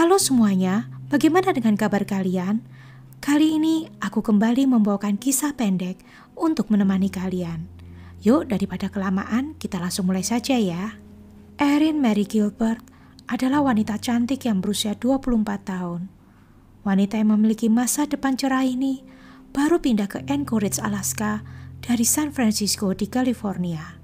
Halo semuanya, bagaimana dengan kabar kalian? Kali ini aku kembali membawakan kisah pendek untuk menemani kalian. Yuk, daripada kelamaan, kita langsung mulai saja ya. Erin Mary Gilbert adalah wanita cantik yang berusia 24 tahun. Wanita yang memiliki masa depan cerah ini baru pindah ke Anchorage, Alaska dari San Francisco di California.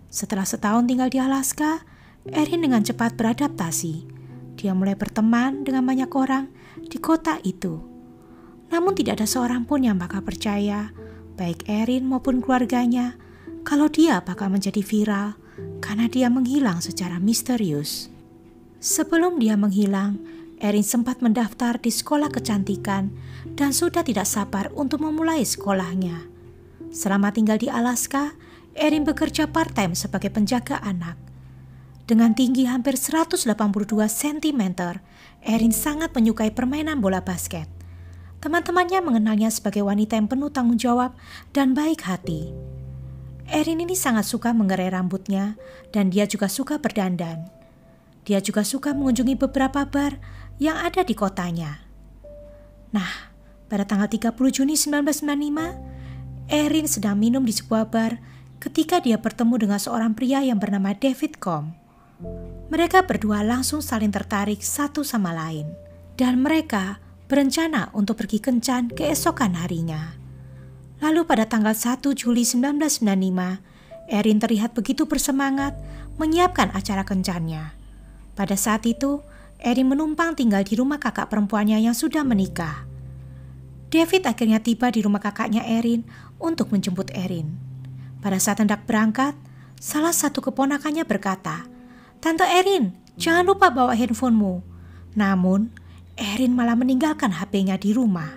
Setelah setahun tinggal di Alaska, Erin dengan cepat beradaptasi. Dia mulai berteman dengan banyak orang di kota itu. Namun tidak ada seorang pun yang bakal percaya, baik Erin maupun keluarganya, kalau dia bakal menjadi viral karena dia menghilang secara misterius. Sebelum dia menghilang, Erin sempat mendaftar di sekolah kecantikan dan sudah tidak sabar untuk memulai sekolahnya. Selama tinggal di Alaska, Erin bekerja part-time sebagai penjaga anak. Dengan tinggi hampir 182 cm, Erin sangat menyukai permainan bola basket. Teman-temannya mengenalnya sebagai wanita yang penuh tanggung jawab dan baik hati. Erin ini sangat suka mengerai rambutnya dan dia juga suka berdandan. Dia juga suka mengunjungi beberapa bar yang ada di kotanya. Nah, pada tanggal 30 Juni 1995, Erin sedang minum di sebuah bar ketika dia bertemu dengan seorang pria yang bernama David Com. Mereka berdua langsung saling tertarik satu sama lain, dan mereka berencana untuk pergi kencan keesokan harinya. Lalu pada tanggal 1 Juli 1995, Erin terlihat begitu bersemangat menyiapkan acara kencannya. Pada saat itu, Erin menumpang tinggal di rumah kakak perempuannya yang sudah menikah. David akhirnya tiba di rumah kakaknya Erin untuk menjemput Erin. Pada saat hendak berangkat, salah satu keponakannya berkata, "Tante Erin, jangan lupa bawa handphonemu." Namun, Erin malah meninggalkan HP-nya di rumah.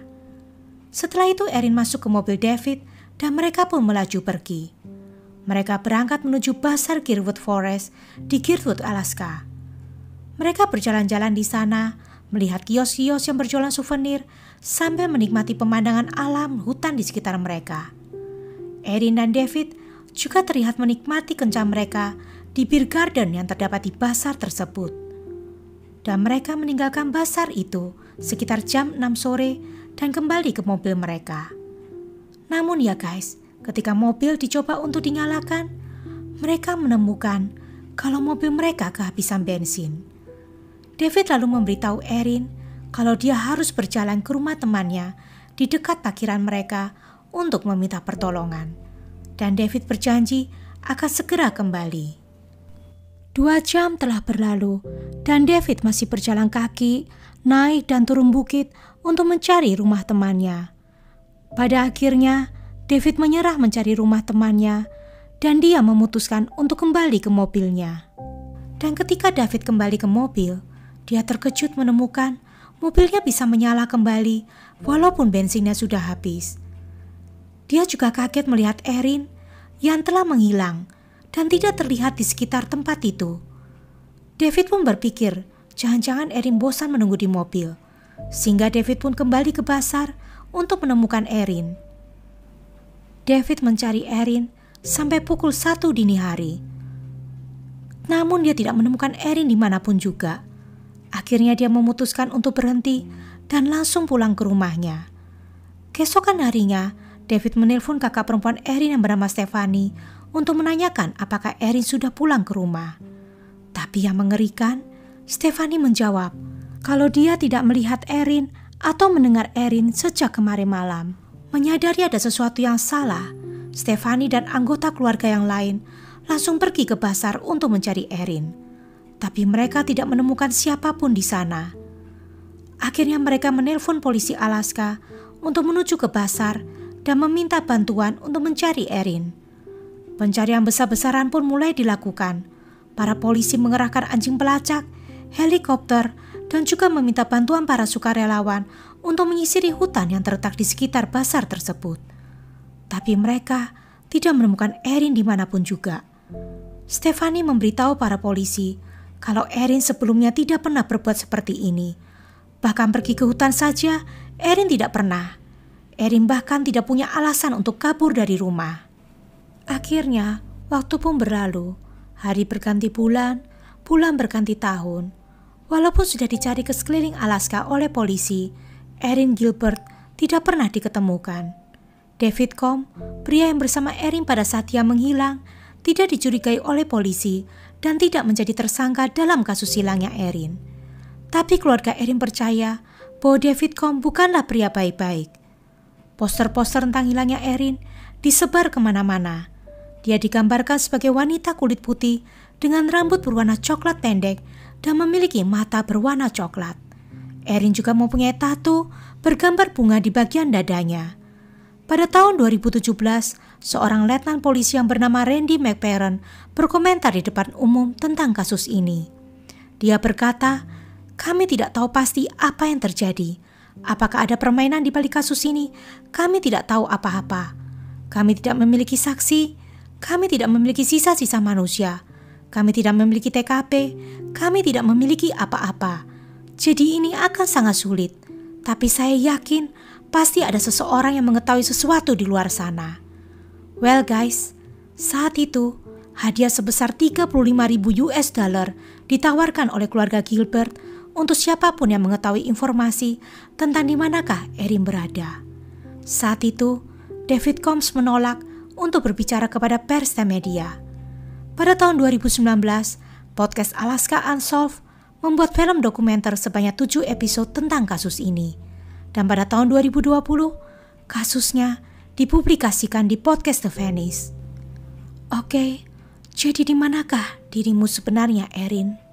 Setelah itu Erin masuk ke mobil David dan mereka pun melaju pergi. Mereka berangkat menuju pasar Girdwood Forest di Girdwood, Alaska. Mereka berjalan-jalan di sana, melihat kios-kios yang berjualan souvenir sambil menikmati pemandangan alam hutan di sekitar mereka. Erin dan David juga terlihat menikmati kencan mereka di beer garden yang terdapat di pasar tersebut. Dan mereka meninggalkan pasar itu sekitar jam 6 sore dan kembali ke mobil mereka. Namun ya guys, ketika mobil dicoba untuk dinyalakan, mereka menemukan kalau mobil mereka kehabisan bensin. David lalu memberitahu Erin kalau dia harus berjalan ke rumah temannya di dekat parkiran mereka untuk meminta pertolongan. Dan David berjanji akan segera kembali. 2 jam telah berlalu dan David masih berjalan kaki, naik dan turun bukit untuk mencari rumah temannya. Pada akhirnya, David menyerah mencari rumah temannya dan dia memutuskan untuk kembali ke mobilnya. Dan ketika David kembali ke mobil, dia terkejut menemukan mobilnya bisa menyala kembali walaupun bensinnya sudah habis. Dia juga kaget melihat Erin yang telah menghilang dan tidak terlihat di sekitar tempat itu. David pun berpikir, jangan-jangan Erin bosan menunggu di mobil, sehingga David pun kembali ke pasar untuk menemukan Erin. David mencari Erin sampai pukul 1 dini hari. Namun dia tidak menemukan Erin dimanapun juga. Akhirnya dia memutuskan untuk berhenti dan langsung pulang ke rumahnya. Keesokan harinya, David menelpon kakak perempuan Erin yang bernama Stephanie untuk menanyakan apakah Erin sudah pulang ke rumah. Tapi yang mengerikan, Stephanie menjawab kalau dia tidak melihat Erin atau mendengar Erin sejak kemarin malam. Menyadari ada sesuatu yang salah, Stephanie dan anggota keluarga yang lain langsung pergi ke pasar untuk mencari Erin. Tapi mereka tidak menemukan siapapun di sana. Akhirnya mereka menelpon polisi Alaska untuk menuju ke pasar dan meminta bantuan untuk mencari Erin. Pencarian besar-besaran pun mulai dilakukan. Para polisi mengerahkan anjing pelacak, helikopter, dan juga meminta bantuan para sukarelawan untuk menyisiri hutan yang terletak di sekitar pasar tersebut. Tapi mereka tidak menemukan Erin dimanapun juga. Stephanie memberitahu para polisi kalau Erin sebelumnya tidak pernah berbuat seperti ini. Bahkan pergi ke hutan saja, Erin tidak pernah. Erin bahkan tidak punya alasan untuk kabur dari rumah. Akhirnya, waktu pun berlalu. Hari berganti bulan, bulan berganti tahun. Walaupun sudah dicari ke sekeliling Alaska oleh polisi, Erin Gilbert tidak pernah diketemukan. David Combe, pria yang bersama Erin pada saat ia menghilang, tidak dicurigai oleh polisi dan tidak menjadi tersangka dalam kasus hilangnya Erin. Tapi keluarga Erin percaya bahwa David Combe bukanlah pria baik-baik. Poster-poster tentang hilangnya Erin disebar kemana-mana. Dia digambarkan sebagai wanita kulit putih dengan rambut berwarna coklat pendek dan memiliki mata berwarna coklat. Erin juga mempunyai tato bergambar bunga di bagian dadanya. Pada tahun 2017, seorang letnan polisi yang bernama Randy McPherson berkomentar di depan umum tentang kasus ini. Dia berkata, "Kami tidak tahu pasti apa yang terjadi. Apakah ada permainan di balik kasus ini? Kami tidak tahu apa-apa. Kami tidak memiliki saksi. Kami tidak memiliki sisa-sisa manusia. Kami tidak memiliki TKP, kami tidak memiliki apa-apa. Jadi ini akan sangat sulit. Tapi saya yakin pasti ada seseorang yang mengetahui sesuatu di luar sana." Well guys, saat itu hadiah sebesar 35.000 US dollar ditawarkan oleh keluarga Gilbert untuk siapapun yang mengetahui informasi tentang di manakah Erin berada. Saat itu, David Combe menolak untuk berbicara kepada pers dan media. Pada tahun 2019, podcast Alaska Unsolved membuat film dokumenter sebanyak 7 episode tentang kasus ini. Dan pada tahun 2020, kasusnya dipublikasikan di podcast The Venice. Oke, jadi di manakah dirimu sebenarnya, Erin?